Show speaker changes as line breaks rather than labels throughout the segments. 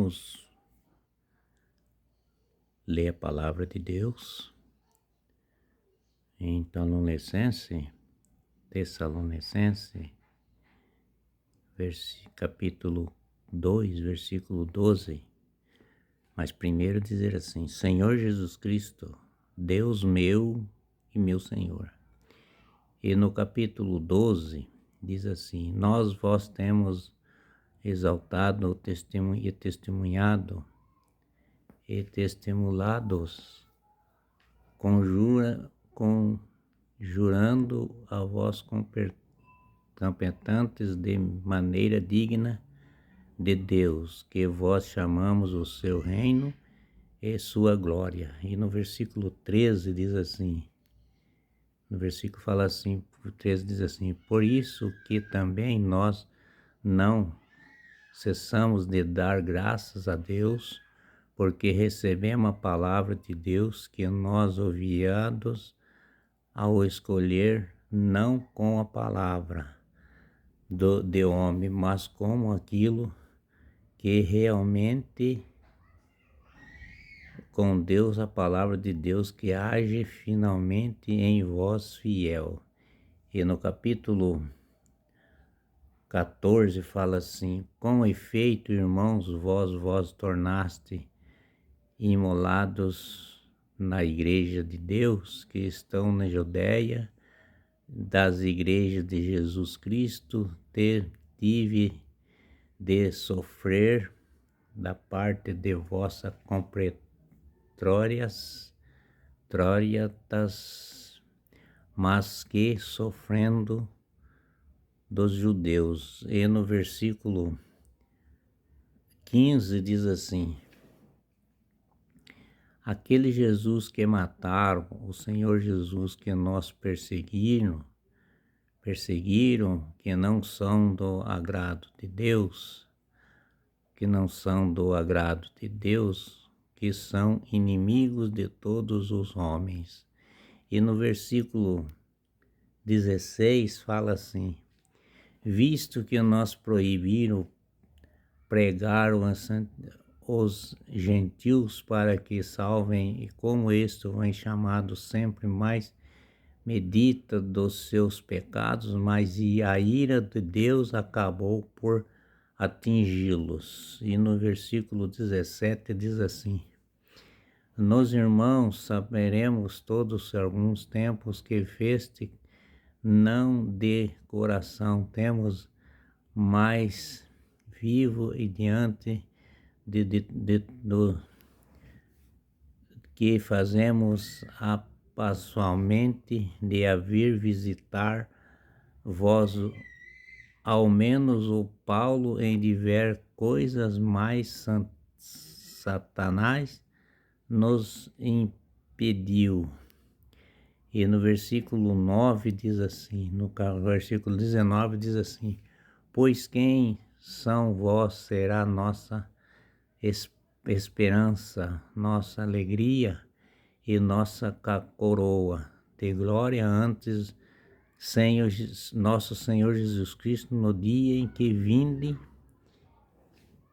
Vamos ler a palavra de Deus em Tessalonicense, capítulo 2, versículo 12. Mas primeiro dizer assim: Senhor Jesus Cristo, Deus meu e meu Senhor. E no capítulo 12 diz assim: Nós vós temos exaltado e testemunhado e testimulados, conjurando a vós competantes de maneira digna de Deus, que vós chamamos o seu reino e sua glória. E no versículo 13 diz assim, no versículo fala assim, o 13 diz assim: Por isso que também nós não cessamos de dar graças a Deus, porque recebemos a palavra de Deus que nós ouviados ao escolher, não com a palavra de homem, mas como aquilo que realmente com Deus, a palavra de Deus que age finalmente em vós fiel. E no capítulo 14 fala assim: Com efeito, irmãos, vós tornaste imolados na igreja de Deus que estão na Judeia, das igrejas de Jesus Cristo, tive de sofrer da parte de vossa completórias, mas que sofrendo dos judeus. E no versículo 15 diz assim: Aquele Jesus que mataram, o Senhor Jesus que nós perseguiram, que não são do agrado de Deus, que são inimigos de todos os homens. E no versículo 16 fala assim: Visto que nós proibiram pregar os gentios para que salvem, e como estes vem chamado sempre mais medita dos seus pecados, mas a ira de Deus acabou por atingi-los. E no versículo 17 diz assim: Nos irmãos saberemos todos alguns tempos que feste, não de coração temos mais vivo e diante do que fazemos pessoalmente de a vir visitar vós, ao menos o Paulo em diversas coisas, mais Satanás nos impediu. E no versículo 9 diz assim, no versículo 19 diz assim: Pois quem são vós será nossa esperança, nossa alegria e nossa coroa de glória antes nosso Senhor Jesus Cristo no dia em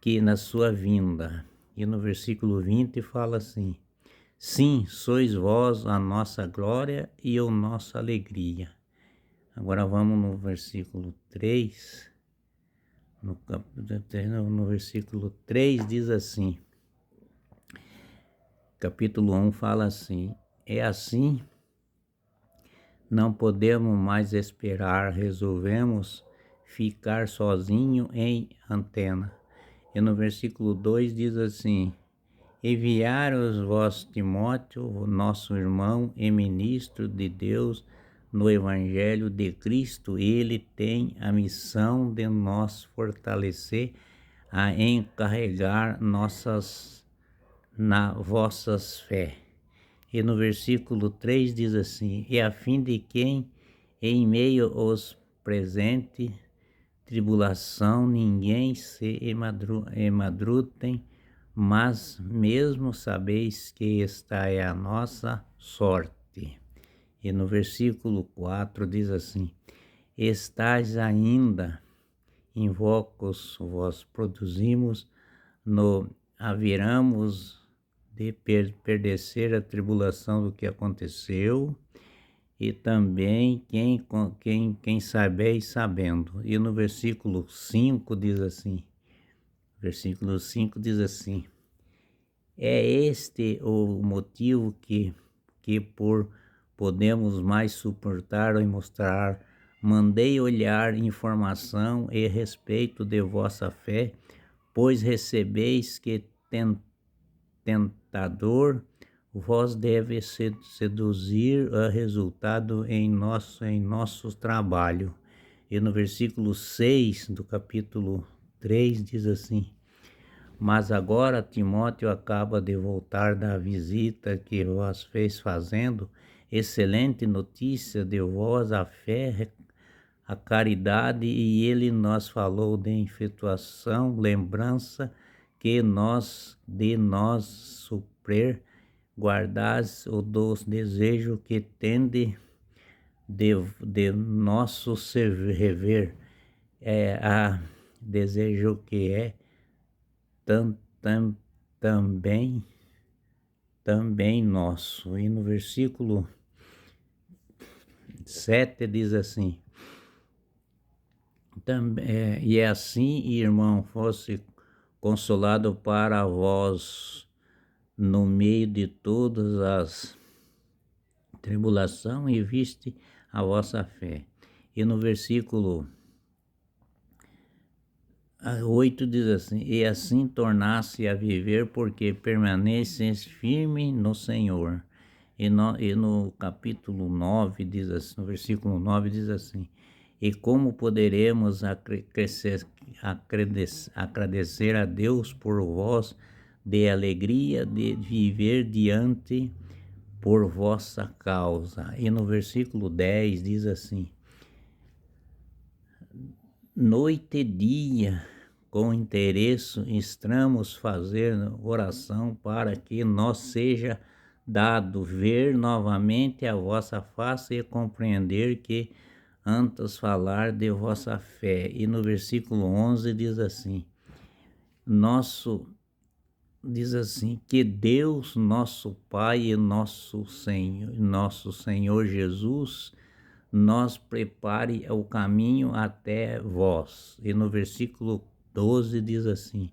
que na sua vinda. E no versículo 20 fala assim: Sim, sois vós a nossa glória e a nossa alegria. Agora vamos no versículo 3. No versículo 3 diz assim, capítulo 1 fala assim: É assim, não podemos mais esperar, resolvemos ficar sozinho em Antena. E no versículo 2 diz assim: Enviaram-vos Timóteo, nosso irmão e ministro de Deus no Evangelho de Cristo. Ele tem a missão de nos fortalecer, a encarregar na vossas fé. E no versículo 3 diz assim: E a fim de quem em meio aos presente tribulação ninguém se emadrutem, mas mesmo sabeis que esta é a nossa sorte. E no versículo 4 diz assim: Estais ainda invocos, vós produzimos no haveremos de padecer a tribulação do que aconteceu, e também quem sabeis sabendo. E no versículo 5 diz assim, é este o motivo que por podemos mais suportar e mostrar, mandei olhar informação e respeito de vossa fé, pois recebeis que tentador vós deve seduzir a resultado em nosso trabalho. E no versículo 6 do capítulo 3 diz assim: mas agora Timóteo acaba de voltar da visita que vós fez fazendo excelente notícia de vós, a fé, a caridade, e ele nos falou de efetuação, lembrança que de nós suprir, guardais o dos desejos que tende de nosso rever, a desejo que é também nosso. E no versículo 7 diz assim: e assim, irmão, fosse consolado para vós no meio de todas as tribulação, e viste a vossa fé. E no versículo 8 diz assim: e assim tornasse a viver, porque permanecem firme no Senhor. E no capítulo 9 diz assim, no versículo 9 diz assim: e como poderemos agradecer a Deus por vós, de alegria de viver diante por vossa causa. E no versículo 10 diz assim: noite e dia, com interesse, estamos fazendo oração para que nos seja dado ver novamente a vossa face e compreender que antes falar de vossa fé. E no versículo 11 diz assim: que Deus, nosso Pai e nosso Senhor Jesus, nos prepare o caminho até vós. E no versículo 12 diz assim: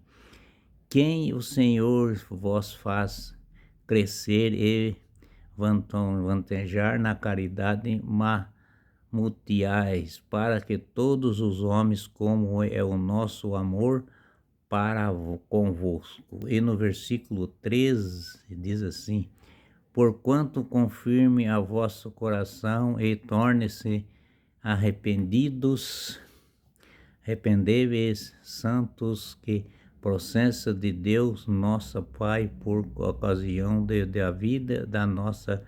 quem o Senhor vos faz crescer e vantajar na caridade mutiais, para que todos os homens, como é o nosso amor para convosco. E no versículo 13 diz assim: porquanto confirme a vosso coração e torne-se arrependei-vos, santos, que processa de Deus nosso Pai por ocasião da vida da nosso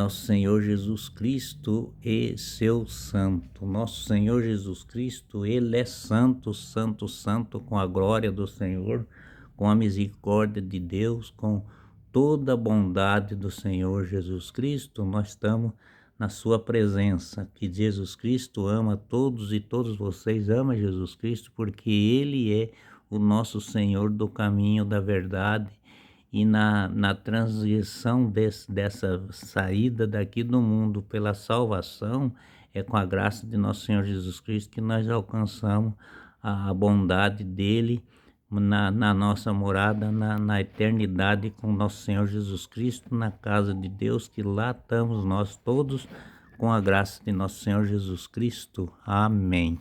Senhor Jesus Cristo e seu santo. Nosso Senhor Jesus Cristo, ele é santo, santo, santo, com a glória do Senhor, com a misericórdia de Deus, com toda a bondade do Senhor Jesus Cristo. Nós estamos na sua presença, que Jesus Cristo ama todos e todos vocês amam Jesus Cristo, porque ele é o nosso Senhor do caminho da verdade. E na transição dessa saída daqui do mundo pela salvação, é com a graça de nosso Senhor Jesus Cristo que nós alcançamos a bondade dele na nossa morada, na eternidade com nosso Senhor Jesus Cristo, na casa de Deus, que lá estamos nós todos com a graça de nosso Senhor Jesus Cristo. Amém.